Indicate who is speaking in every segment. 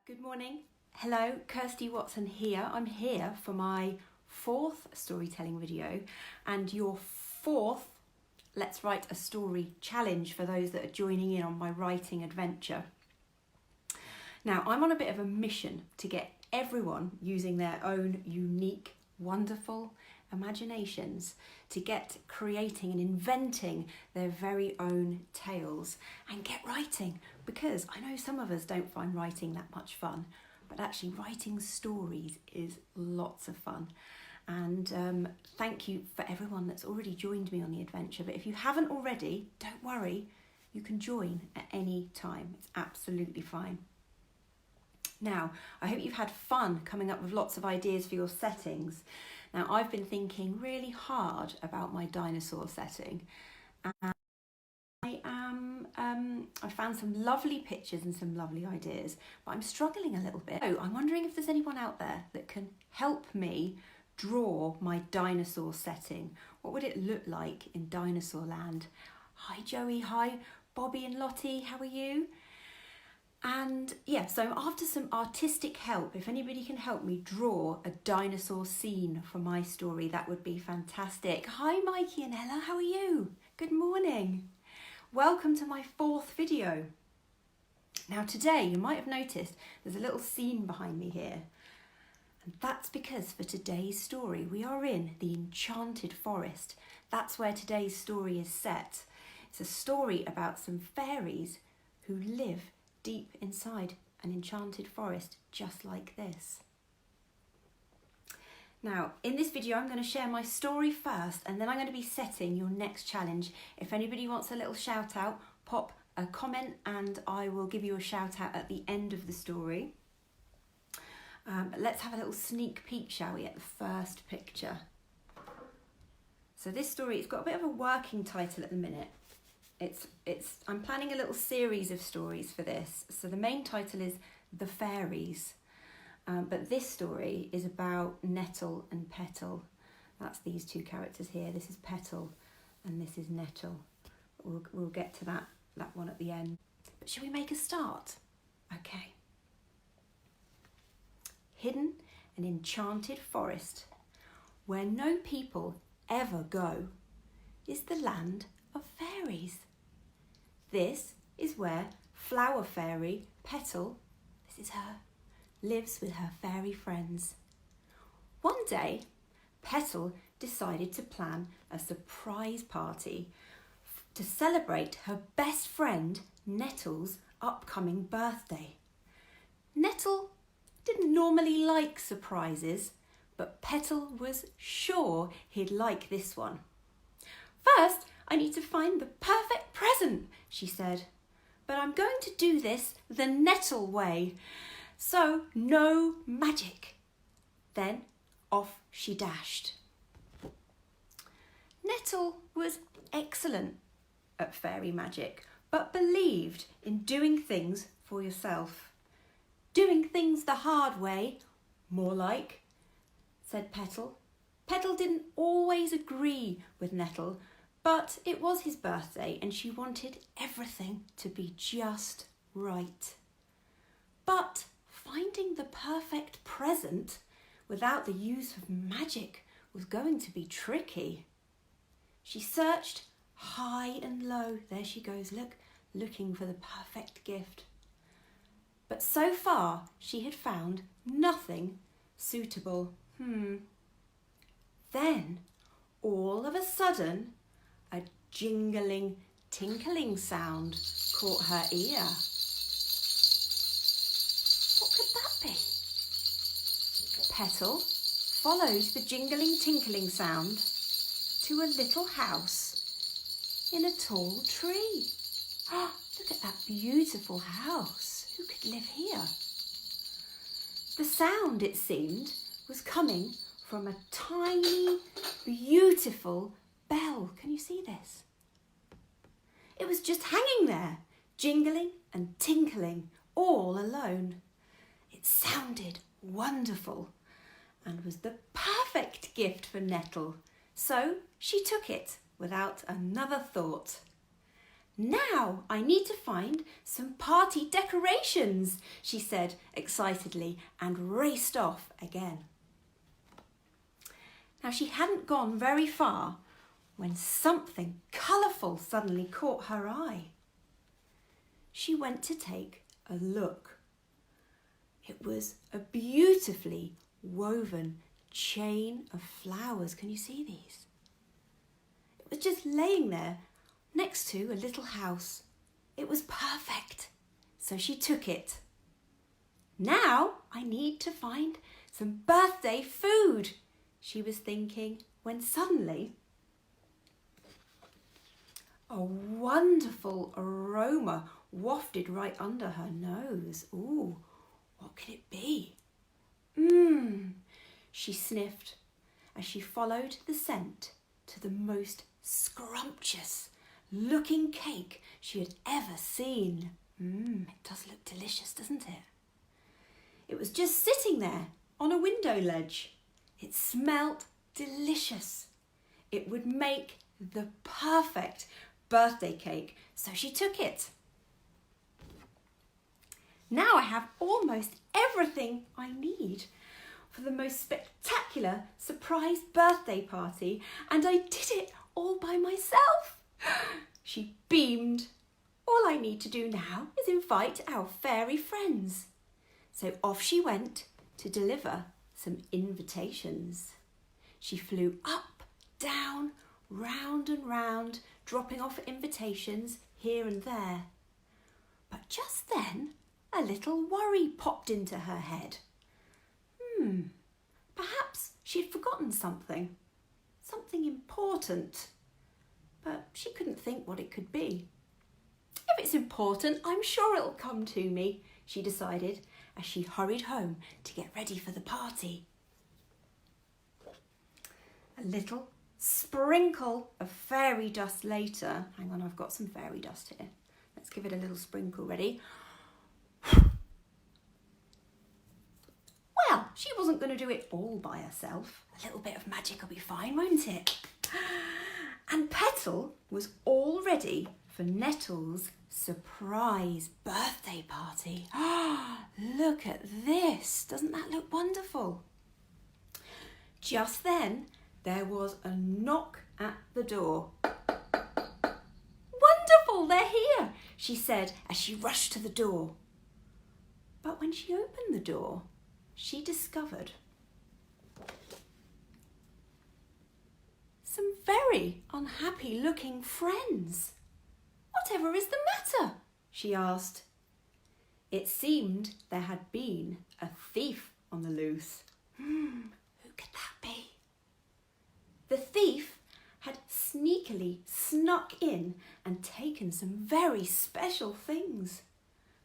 Speaker 1: Good morning. Hello, Kirsty Watson here. I'm here for my fourth storytelling video and your fourth Let's Write a Story challenge for those that are joining in on my writing adventure. Now, I'm on a bit of a mission to get everyone using their own unique, wonderful imaginations to get creating and inventing their very own tales and get writing, because I know some of us don't find writing that much fun, but actually writing stories is lots of fun. And thank you for everyone that's already joined me on the adventure. But if you haven't already, don't worry, you can join at any time. It's absolutely fine. Now, I hope you've had fun coming up with lots of ideas for your settings. Now, I've been thinking really hard about my dinosaur setting, and I found some lovely pictures and some lovely ideas, but I'm struggling a little bit. So I'm wondering if there's anyone out there that can help me draw my dinosaur setting. What would it look like in dinosaur land? Hi Joey, hi Bobby and Lottie, how are you? And yeah, so after some artistic help, if anybody can help me draw a dinosaur scene for my story, that would be fantastic. Hi Mikey and Ella, how are you? Good morning. Welcome to my fourth video. Now today, you might have noticed there's a little scene behind me here. And that's because for today's story, we are in the enchanted forest. That's where today's story is set. It's a story about some fairies who live deep inside an enchanted forest, just like this. Now, in this video, I'm going to share my story first, and then I'm going to be setting your next challenge. If anybody wants a little shout out, pop a comment and I will give you a shout out at the end of the story. Let's have a little sneak peek, shall we, at the first picture. So this story, it's got a bit of a working title at the minute. I'm planning a little series of stories for this. So the main title is The Fairies, but this story is about Nettle and Petal. That's these two characters here. This is Petal and this is Nettle. We'll get to that one at the end. But shall we make a start? Okay. Hidden an enchanted forest where no people ever go is the land of fairies. This is where flower fairy Petal, this is her, lives with her fairy friends. One day, Petal decided to plan a surprise party to celebrate her best friend Nettle's upcoming birthday. Nettle didn't normally like surprises, but Petal was sure he'd like this one. First, I need to find the perfect present, she said. But I'm going to do this the Nettle way, so no magic. Then off she dashed. Nettle was excellent at fairy magic, but believed in doing things for yourself. Doing things the hard way, more like, said Petal. Petal didn't always agree with Nettle, but it was his birthday and she wanted everything to be just right. But finding the perfect present without the use of magic was going to be tricky. She searched high and low. There she goes, look, looking for the perfect gift. But so far she had found nothing suitable. Then, all of a sudden, a jingling, tinkling sound caught her ear. What could that be? Petal followed the jingling, tinkling sound to a little house in a tall tree. Look at that beautiful house. Who could live here? The sound, it seemed, was coming from a tiny, beautiful bell. Can you see this? It was just hanging there, jingling and tinkling all alone. It sounded wonderful and was the perfect gift for Nettle. So she took it without another thought. Now I need to find some party decorations, she said excitedly and raced off again. Now she hadn't gone very far when something colourful suddenly caught her eye. She went to take a look. It was a beautifully woven chain of flowers. Can you see these? It was just laying there next to a little house. It was perfect, so she took it. Now I need to find some birthday food, she was thinking, when suddenly a wonderful aroma wafted right under her nose. Ooh, what could it be? She sniffed as she followed the scent to the most scrumptious looking cake she had ever seen. It does look delicious, doesn't it? It was just sitting there on a window ledge. It smelled delicious. It would make the perfect birthday cake, so she took it. Now I have almost everything I need for the most spectacular surprise birthday party, and I did it all by myself. She beamed. All I need to do now is invite our fairy friends. So off she went to deliver some invitations. She flew up, down, round and round, dropping off invitations here and there. But just then, a little worry popped into her head. Perhaps she'd forgotten something important, but she couldn't think what it could be. If it's important, I'm sure it'll come to me, she decided as she hurried home to get ready for the party. A little sprinkle of fairy dust later. Hang on, I've got some fairy dust here. Let's give it a little sprinkle. Ready? Well, she wasn't going to do it all by herself. A little bit of magic will be fine, won't it? And Petal was all ready for Nettle's surprise birthday party. Look at this. Doesn't that look wonderful? Just then, there was a knock at the door. Wonderful, they're here, she said as she rushed to the door. But when she opened the door, she discovered some very unhappy looking friends. Whatever is the matter? She asked. It seemed there had been a thief on the loose. Who could that be? The thief had sneakily snuck in and taken some very special things.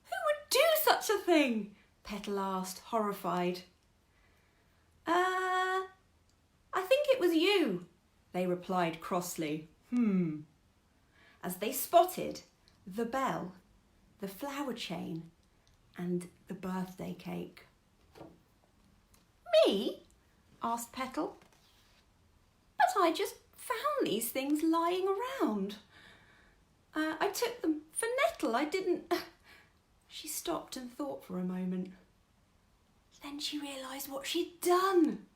Speaker 1: Who would do such a thing? Petal asked, horrified. I think it was you, they replied crossly. As they spotted the bell, the flower chain, and the birthday cake. Me? Asked Petal. But I just found these things lying around. I took them for Nettle. I didn't... She stopped and thought for a moment. Then she realised what she'd done.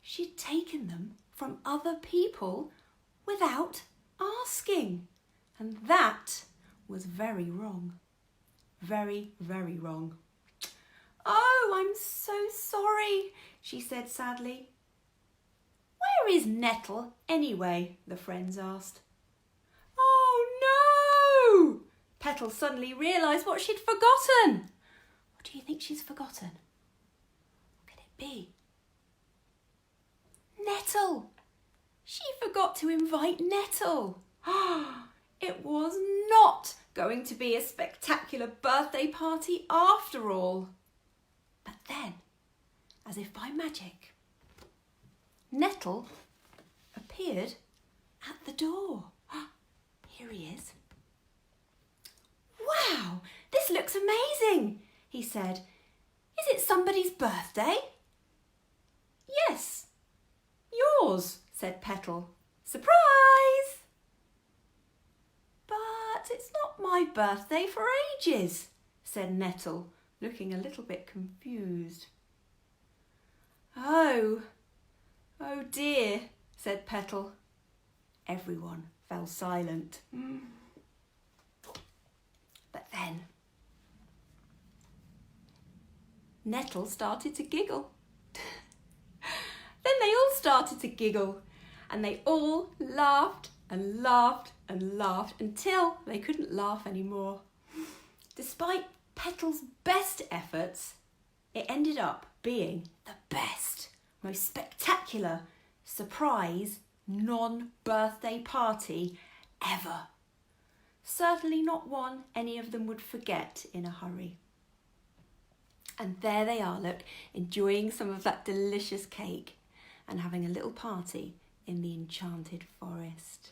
Speaker 1: She'd taken them from other people without asking. And that was very wrong. Very, very wrong. Oh, I'm so sorry, she said sadly. Where is Nettle anyway? The friends asked. Oh no! Petal suddenly realised what she'd forgotten. What do you think she's forgotten? What could it be? Nettle! She forgot to invite Nettle. It was not going to be a spectacular birthday party after all. But then, as if by magic, Nettle appeared at the door. Here he is. Wow, this looks amazing, he said. Is it somebody's birthday? Yes, yours, said Petal. Surprise! But it's not my birthday for ages, said Nettle, looking a little bit confused. Oh dear, said Petal. Everyone fell silent. But then Nettle started to giggle. Then they all started to giggle, and they all laughed and laughed and laughed until they couldn't laugh anymore. Despite Petal's best efforts, it ended up being the best, most spectacular surprise non-birthday party ever. Certainly not one any of them would forget in a hurry. And there they are, look, enjoying some of that delicious cake and having a little party in the enchanted forest.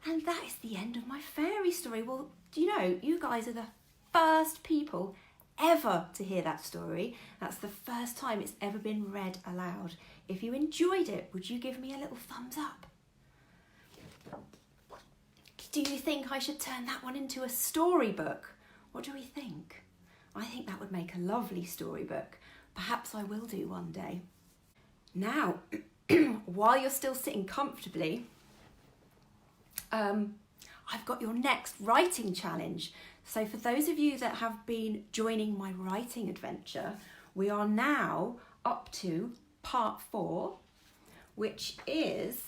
Speaker 1: And that is the end of my fairy story. Well, do you know, you guys are the first people ever to hear that story. That's the first time it's ever been read aloud. If you enjoyed it, would you give me a little thumbs up? Do you think I should turn that one into a storybook? What do we think? I think that would make a lovely storybook. Perhaps I will do one day. Now, while you're still sitting comfortably, I've got your next writing challenge. So for those of you that have been joining my writing adventure, we are now up to part 4, which is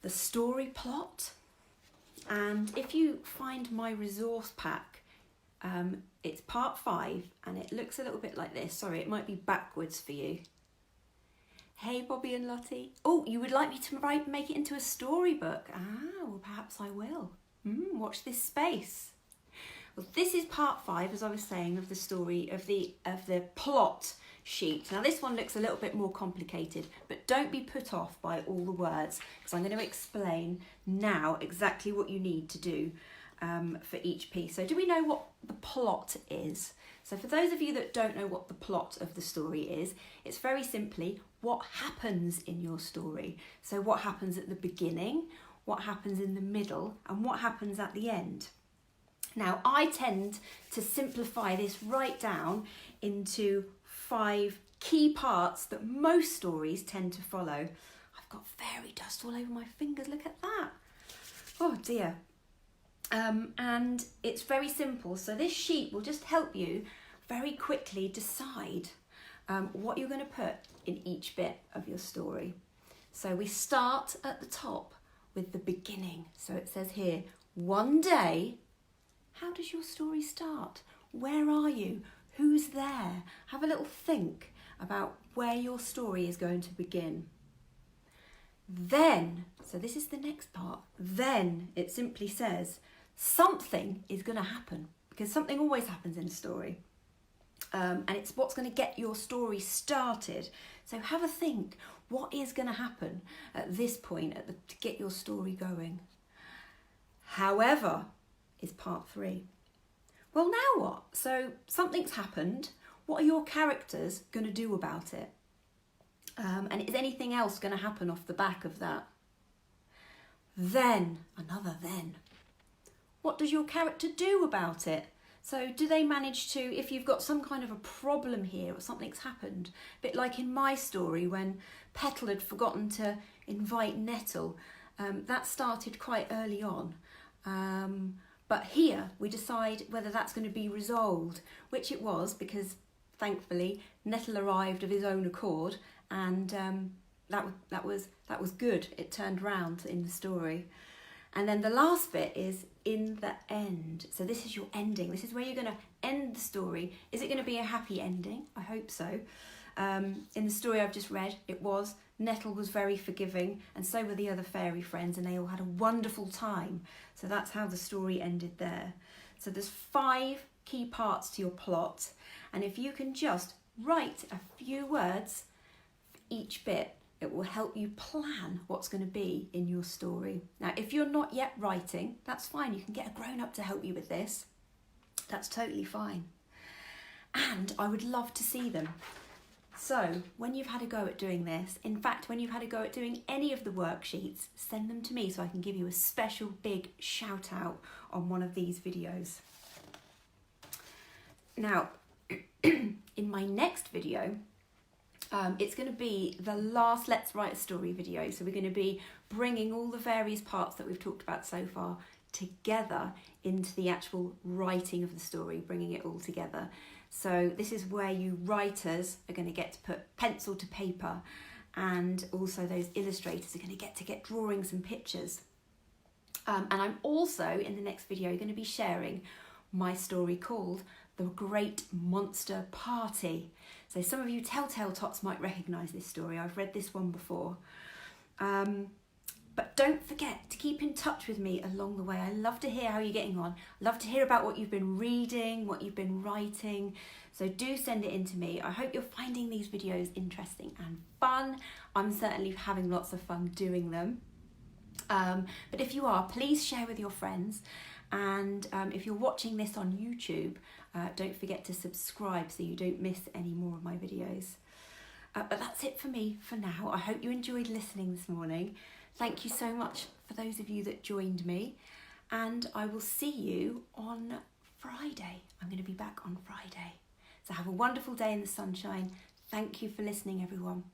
Speaker 1: the story plot. And if you find my resource pack, it's part 5 and it looks a little bit like this. Sorry, it might be backwards for you. Hey, Bobby and Lottie. Oh, you would like me to make it into a storybook? Ah, well, perhaps I will. Watch this space. Well, this is part 5, as I was saying, of the story of the plot sheet. Now, this one looks a little bit more complicated, but don't be put off by all the words, because I'm going to explain now exactly what you need to do for each piece. So, do we know what the plot is? So, for those of you that don't know what the plot of the story is, it's very simply what happens in your story. So, what happens at the beginning, what happens in the middle, and what happens at the end. Now, I tend to simplify this right down into 5 key parts that most stories tend to follow. I've got fairy dust all over my fingers, look at that. Oh dear. And it's very simple. So this sheet will just help you very quickly decide what you're going to put in each bit of your story. So we start at the top with the beginning. So it says here, one day. How does your story start? Where are you? Who's there? Have a little think about where your story is going to begin. Then, so this is the next part, then it simply says something is going to happen, because something always happens in a story. And it's what's going to get your story started. So have a think, what is going to happen at this point to get your story going? However, is part 3. Well, now what? So something's happened. What are your characters going to do about it? And is anything else going to happen off the back of that? Then, another then. What does your character do about it? So do they manage to, if you've got some kind of a problem here or something's happened, a bit like in my story when Petal had forgotten to invite Nettle, that started quite early on. But here we decide whether that's going to be resolved, which it was, because thankfully Nettle arrived of his own accord, and that was good. It turned round in the story. And then the last bit is in the end. So this is your ending. This is where you're going to end the story. Is it going to be a happy ending? I hope so. In the story I've just read, it was. Nettle was very forgiving, and so were the other fairy friends, and they all had a wonderful time. So that's how the story ended there. So there's 5 key parts to your plot, and if you can just write a few words for each bit, it will help you plan what's going to be in your story. Now, if you're not yet writing, that's fine. You can get a grown-up to help you with this. That's totally fine. And I would love to see them. So when you've had a go at doing this, in fact, when you've had a go at doing any of the worksheets, send them to me so I can give you a special big shout out on one of these videos. Now, in my next video, it's going to be the last Let's Write a Story video. So we're going to be bringing all the various parts that we've talked about so far together into the actual writing of the story, bringing it all together. So this is where you writers are going to get to put pencil to paper, and also those illustrators are going to get drawings and pictures. And I'm also, in the next video, going to be sharing my story called The Great Monster Party. So some of you Telltale Tots might recognise this story. I've read this one before. But don't forget to keep in touch with me along the way. I love to hear how you're getting on. I love to hear about what you've been reading, what you've been writing. So do send it in to me. I hope you're finding these videos interesting and fun. I'm certainly having lots of fun doing them. But if you are, please share with your friends. And if you're watching this on YouTube, don't forget to subscribe so you don't miss any more of my videos. But that's it for me for now. I hope you enjoyed listening this morning. Thank you so much for those of you that joined me, and I will see you on Friday. I'm going to be back on Friday. So have a wonderful day in the sunshine. Thank you for listening, everyone.